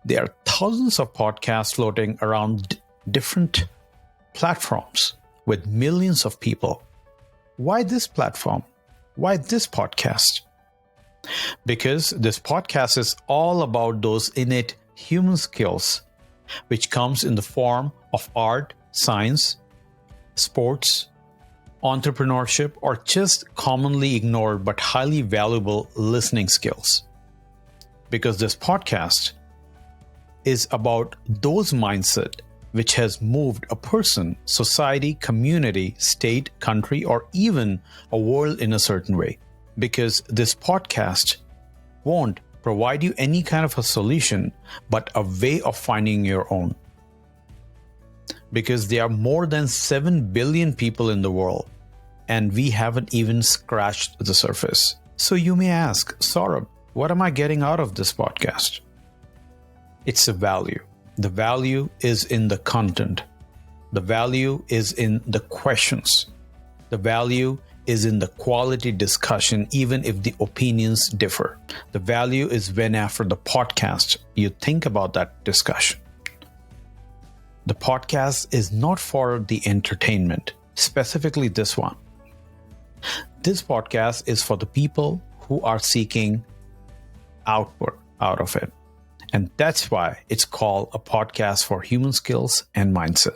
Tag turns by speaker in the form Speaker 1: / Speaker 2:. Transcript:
Speaker 1: There are thousands of podcasts floating around different platforms with millions of people. Why this platform? Why this podcast? Because this podcast is all about those innate human skills, which comes in the form of art, science, sports, entrepreneurship, or just commonly ignored but highly valuable listening skills. Because this podcast is about those mindset which has moved a person, society, community, state, country, or even a world in a certain way. Because this podcast won't provide you any kind of a solution, but a way of finding your own. Because there are more than 7 billion people in the world, and we haven't even scratched the surface. So you may ask, Saurabh, what am I getting out of this podcast? It's a value. The value is in the content. The value is in the questions. The value is in the quality discussion, even if the opinions differ. The value is when after the podcast, you think about that discussion. The podcast is not for the entertainment, specifically this one. This podcast is for the people who are seeking output out of it. And that's why it's called a podcast for human skills and mindset.